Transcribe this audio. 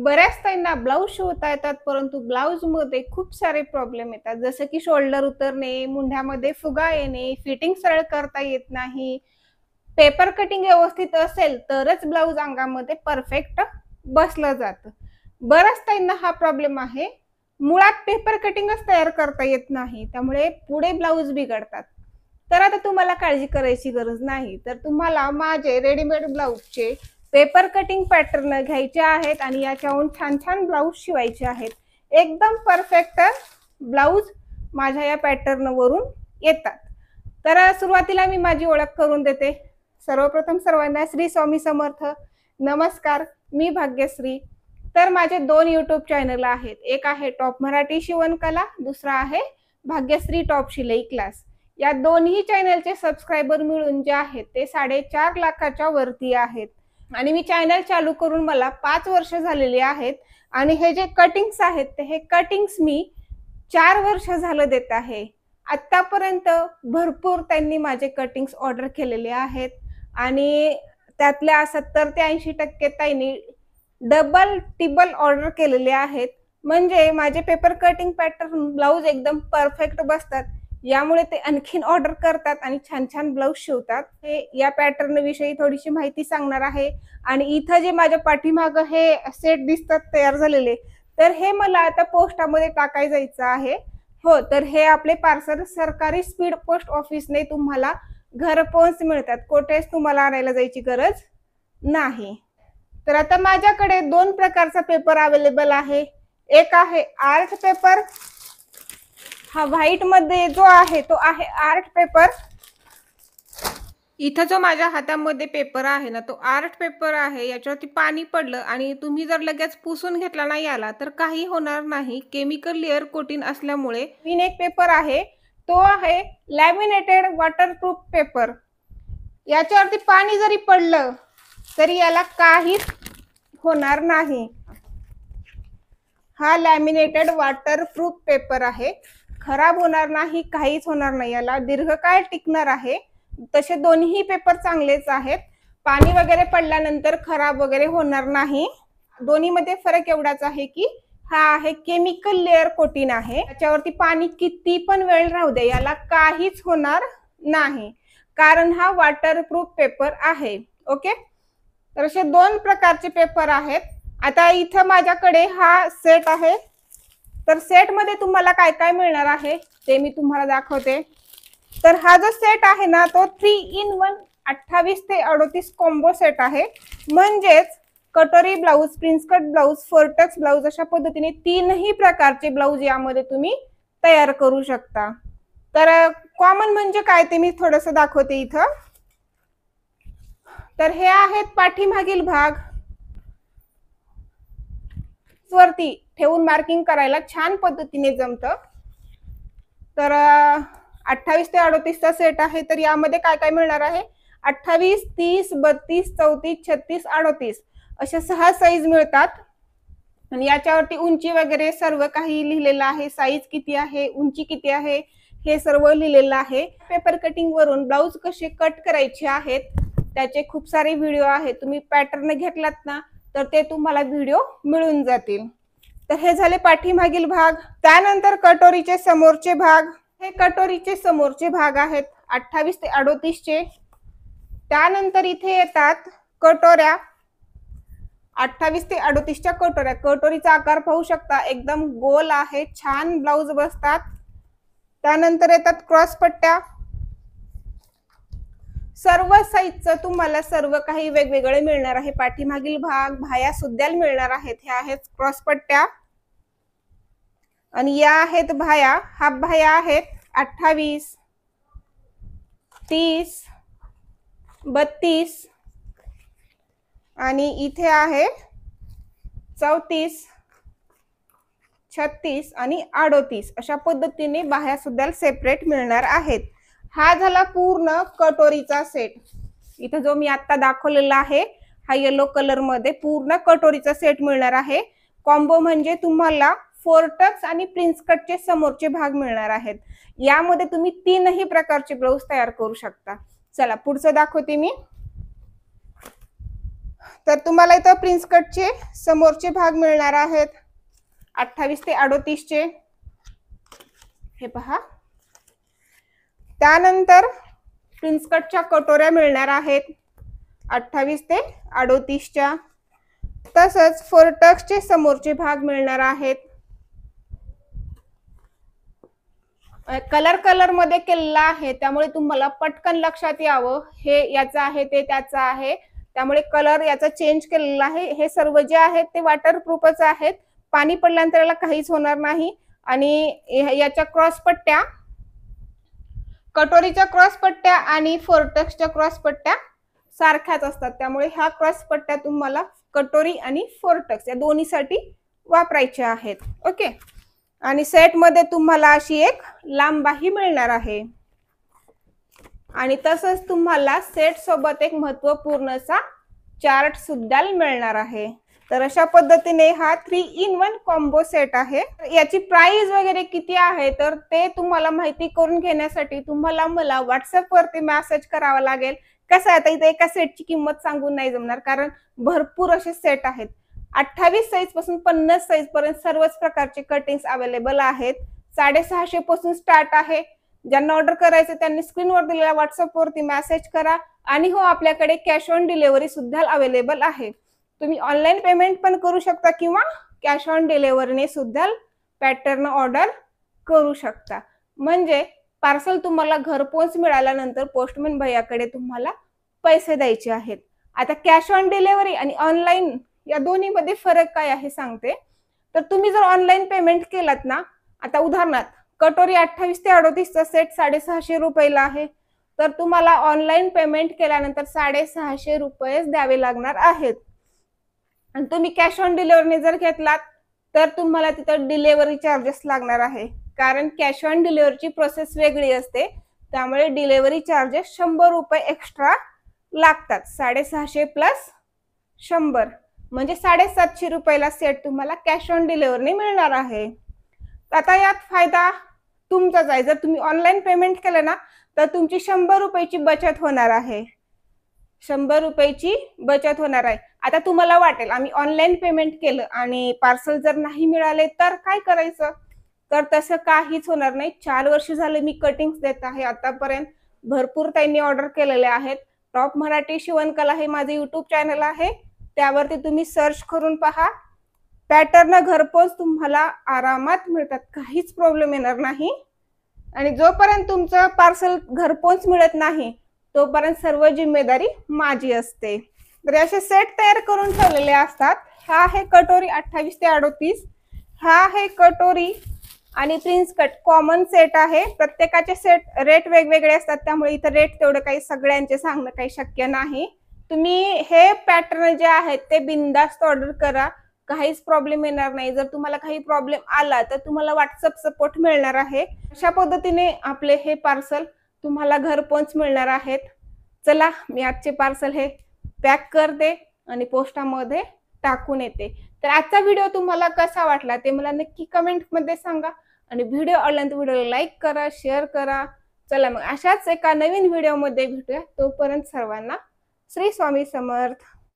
बऱ्याच ताईंना ब्लाऊज शिवता येतात, परंतु ब्लाऊजमध्ये खूप सारे प्रॉब्लेम येतात. जसं की शोल्डर उतरणे, मुंढ्यामध्ये फुगा येणे, फिटिंग सरळ करता येत नाही. पेपर कटिंग व्यवस्थित असेल तरच ब्लाऊज अंगामध्ये परफेक्ट बसलं जातं. बऱ्याच ताईंना हा प्रॉब्लेम आहे. मुळात पेपर कटिंगच तयार करता येत नाही, त्यामुळे पुढे ब्लाऊज बिघडतात. तर आता तुम्हाला काळजी करायची गरज नाही. तर तुम्हाला माझे रेडीमेड ब्लाऊजचे पेपर कटिंग पॅटर्न घ्यायचे आहेत आणि याच्याहून छान छान ब्लाऊज शिवायचे आहेत. एकदम परफेक्ट ब्लाऊज माझ्या या पॅटर्न वरून येतात. तर सुरुवातीला मी माझी ओळख करून देते. सर्वप्रथम सर्वांना श्री स्वामी समर्थ. नमस्कार, मी भाग्यश्री. तर माझे 2 यूट्यूब चॅनल आहेत. एक आहे टॉप मराठी शिवणकला, दुसरा आहे भाग्यश्री टॉप शिलाई क्लास. या दोन्ही चॅनलचे सबस्क्रायबर मिळून जे आहेत ते 4.5 लाखाच्या वरती आहेत आणि मी चॅनल चालू करून मला 5 वर्ष झालेली आहेत. आणि हे जे कटिंग्स आहेत ते हे कटिंग्स मी 4 वर्ष झालं देत आहे. आतापर्यंत भरपूर त्यांनी माझे कटिंग्स ऑर्डर केलेले आहेत आणि त्यातल्या 70 ते 80% ताईंनी डबल टिबल ऑर्डर केलेले आहेत. म्हणजे माझे पेपर कटिंग पॅटर्न ब्लाऊज एकदम परफेक्ट बसतात, यामुळे ते आणखीन ऑर्डर करतात आणि छान छान ब्लाऊज शिवतात. हे या पॅटर्न विषयी थोडीशी माहिती सांगणार आहे. आणि इथं जे माझ्या पाठीमागं हे सेट दिसतात तयार झालेले, तर हे मला आता पोस्टामध्ये टाकाय जायचं आहे. हो, तर हे आपले पार्सल सरकारी स्पीड पोस्ट ऑफिसने तुम्हाला घरपोच मिळतात. कुठेच तुम्हाला आणायला जायची गरज नाही. तर आता माझ्याकडे 2 प्रकारचा पेपर अवेलेबल आहे. एक आहे आर्ट पेपर. हा व्हाईट मध्ये जो आहे तो आहे आर्ट पेपर. इथं जो माझ्या हातामध्ये पेपर आहे ना, तो आर्ट पेपर आहे. याच्यावरती पाणी पडलं आणि तुम्ही जर लगेच पुसून घेतला नाही आला तर काही होणार नाही. केमिकल लेअर कोटिंग असल्यामुळे. एक पेपर आहे तो आहे लॅमिनेटेड वॉटरप्रूफ पेपर. याच्यावरती पाणी जरी पडलं तरी याला काहीच होणार नाही. हा लॅमिनेटेड वॉटरप्रूफ पेपर आहे. खराब होणार नाही, काहीच होणार नाही. याला दीर्घकाळ टिकणार आहे. तसे दोन्ही पेपर चांगलेच आहेत. पाणी वगैरे पडल्यानंतर खराब वगैरे होणार नाही. दोन्हीमध्ये फरक एवढाच आहे की हा आहे केमिकल लेअर कोटिंग आहे. याच्यावरती पाणी किती पण वेळ राहू दे याला काहीच होणार नाही, कारण हा वॉटरप्रूफ पेपर आहे. ओके, तर असे 2 प्रकारचे पेपर आहेत. आता इथं माझ्याकडे हा सेट आहे. तर सेट मध्ये तुम्हाला काय काय मिळणार आहे ते मी तुम्हाला दाखवते. तर हा जो सेट आहे ना, तो 3 in 1 28 ते 38 कॉम्बो सेट आहे. म्हणजेच कटोरी blouse, prince cut blouse, फोरटक्स blouse अशा पद्धतीने 3ही प्रकारचे ब्लाऊज यामध्ये तुम्ही तयार करू शकता. तर कॉमन म्हणजे काय ते मी थोडंसं दाखवते इथं. तर हे आहेत पाठीमागील भाग. वरती ठेवून मार्किंग करायला छान पद्धतीने जमतं. तर 28 ते 38 चा सेट आहे. तर यामध्ये काय काय मिळणार आहे? 28, 30, 32, 34, 36, 38 अशा 6 साईज मिळतात. आणि याच्यावरती उंची वगैरे सर्व काही लिहिलेलं आहे. साईज किती आहे, उंची किती आहे, हे सर्व लिहिलेलं आहे. पेपर कटिंग वरून ब्लाऊज कसे कट करायचे आहेत त्याचे खूप सारे व्हिडिओ आहेत. तुम्ही पॅटर्न घेतलात ना तर ते तुम्हाला व्हिडिओ मिळून जातील. तर हे झाले पाठीमागील भाग. त्यानंतर कटोरीचे समोरचे भाग. हे कटोरीचे समोरचे भाग आहेत 28 ते 38 चे. त्यानंतर इथे येतात कटोऱ्या. 28 ते 38 च्या कटोऱ्या. कटोरीचा आकार पाहू शकता, एकदम गोल आहे, छान ब्लाऊज बसतात. त्यानंतर येतात क्रॉस पट्ट्या. सर्व साईजचं तुम्हाला सर्व काही वेगवेगळे मिळणार आहे. पाठीमागील भाग, भाया सुद्धा मिळणार आहेत. ह्या आहेत क्रॉस पट्ट्या आणि या आहेत भाया. हाफ भाया आहेत 28, 30, 32 आणि इथे आहे 34, 36 आणि 38 अशा पद्धतीने बाह्या सुद्धा सेपरेट मिळणार आहेत. हा झाला पूर्ण कटोरीचा सेट. इथे जो मी आता दाखवलेला आहे हा येलो कलर मध्ये पूर्ण कटोरीचा सेट मिळणार आहे. कॉम्बो म्हणजे तुम्हाला फोरटक्स आणि प्रिन्स कटचे समोरचे भाग मिळणार आहेत. यामध्ये तुम्ही 3ही प्रकारचे ब्लाऊज तयार करू शकता. चला पुढचं दाखवते मी. तर तुम्हाला इथं प्रिन्स कटचे समोरचे भाग मिळणार आहेत 28 ते 38 चे, हे पहा. त्यानंतर प्रिन्स कटच्या कटोऱ्या मिळणार आहेत 28 ते 38 च्या. तसंच फोरटक्सचे समोरचे भाग मिळणार आहेत. कलर मध्ये केलेला आहे त्यामुळे तुम्हाला पटकन लक्षात यावं हे याचा आहे ते त्याचा आहे, त्यामुळे कलर याचा चेंज केलेला आहे. हे सर्व जे आहेत ते वॉटरप्रूफच आहेत, पाणी पडल्यानंतर याला काहीच होणार नाही. आणि याच्या क्रॉस पट्ट्या, कटोरीच्या क्रॉस पट्ट्या आणि फोरटक्सच्या क्रॉस पट्ट्या सारख्याच असतात, त्यामुळे ह्या क्रॉस पट्ट्या तुम्हाला कटोरी आणि फोरटक्स या दोन्हीसाठी वापरायच्या आहेत. ओके. आणि सेट मध्ये तुम्हाला अशी एक लांब बाही मिळणार आहे. आणि तसंच तुम्हाला सेट सोबत एक महत्वपूर्ण असा चार्ट सुद्धा मिळणार आहे. तर अशा पद्धतीने हा 3-in-1 कॉम्बो सेट आहे. याची प्राइस वगैरे किती आहे तर ते तुम्हाला माहिती करून घेण्यासाठी तुम्हाला मला व्हॉट्सअप वरती मेसेज करावा लागेल. कसं आहे, आता इथे एका सेटची किंमत सांगून नाही जमणार, कारण भरपूर असे सेट आहेत. 28 साईज पासून 50 साईज पर्यंत सर्वच प्रकारचे कटिंग्स अवेलेबल आहेत. 650 पासून स्टार्ट आहे. ज्यांना ऑर्डर करायचे त्यांनी स्क्रीनवर दिलेल्या व्हॉट्सअप वरती मेसेज करा. आणि हो, आपल्याकडे कॅश ऑन डिलिव्हरी सुद्धा अवेलेबल आहे. तुम्ही ऑनलाईन पेमेंट पण करू शकता किंवा कॅश ऑन डिलिव्हरीने सुद्धा पॅटर्न ऑर्डर करू शकता. म्हणजे पार्सल तुम्हाला घरपोच मिळाल्यानंतर पोस्टमॅन भैयाकडे तुम्हाला पैसे द्यायचे आहेत. आता कॅश ऑन डिलिव्हरी आणि ऑनलाईन या दोन्ही मध्ये फरक काय आहे सांगते. तर तुम्ही जर ऑनलाईन पेमेंट केलात ना, आता उदाहरणार्थ कटोरी 28 ते 38 चा सेट 650 रुपयाला आहे, तर तुम्हाला ऑनलाईन पेमेंट केल्यानंतर 650 रुपयेच द्यावे लागणार आहेत. आणि तुम्ही कॅश ऑन डिलिव्हरीने जर घेतलात तर तुम्हाला तिथं डिलिव्हरी चार्जेस लागणार आहे, कारण कॅश ऑन डिलिव्हरीची प्रोसेस वेगळी असते, त्यामुळे डिलिव्हरी चार्जेस 100 रुपये एक्स्ट्रा लागतात. 650 प्लस 100 म्हणजे 750 रुपयाला सेट तुम्हाला कॅश ऑन डिलिव्हरीने मिळणार आहे. आता यात फायदा तुमचाच आहे. जर तुम्ही ऑनलाईन पेमेंट केलं ना तर तुमची 100 रुपयाची बचत होणार आहे. 100 रुपयाची बचत होणार आहे. आता तुम्हाला वाटेल आम्ही ऑनलाईन पेमेंट केलं आणि पार्सल जर नाही मिळाले तर काय करायचं, तर तसं काहीच होणार नाही. 4 वर्ष झाले मी कटिंग्स देत आहे. आतापर्यंत भरपूर त्यांनी ऑर्डर केलेले आहेत. टॉप मराठी शिवणकला हे माझे युट्यूब चॅनल आहे, त्यावरती तुम्ही सर्च करून पहा. पॅटर्न घरपोच तुम्हाला आरामात मिळतात, काहीच प्रॉब्लेम येणार नाही. आणि जोपर्यंत तुमचं पार्सल घरपोच मिळत नाही तोपर्यंत सर्व जिम्मेदारी माझी असते. तर असे सेट तयार करून ठेवलेले असतात. हा आहे कटोरी 28 ते 38, हा आहे कटोरी आणि प्रिन्स कट कॉमन सेट आहे. प्रत्येकाचे सेट रेट वेगवेगळे असतात, त्यामुळे इथं रेट तेवढं काही सगळ्यांचे सांगणं काही शक्य नाही. तुम्ही हे पॅटर्न जे आहेत ते बिनधास्त ऑर्डर करा, काहीच प्रॉब्लेम येणार नाही. जर तुम्हाला काही प्रॉब्लेम आला तर तुम्हाला व्हॉट्सअप सपोर्ट मिळणार आहे. अशा पद्धतीने आपले हे पार्सल तुम्हाला घरपोच मिळणार आहेत. चला, मी आजचे पार्सल हे पॅक करते आणि पोस्टामध्ये टाकून येते. तर आजचा व्हिडिओ तुम्हाला कसा वाटला ते मला नक्की कमेंट मध्ये सांगा. आणि व्हिडिओ आवडला तर व्हिडिओला लाईक करा, शेअर करा. चला मग अशाच एका नवीन व्हिडिओ मध्ये भेटूया. तोपर्यंत सर्वांना श्री स्वामी समर्थ.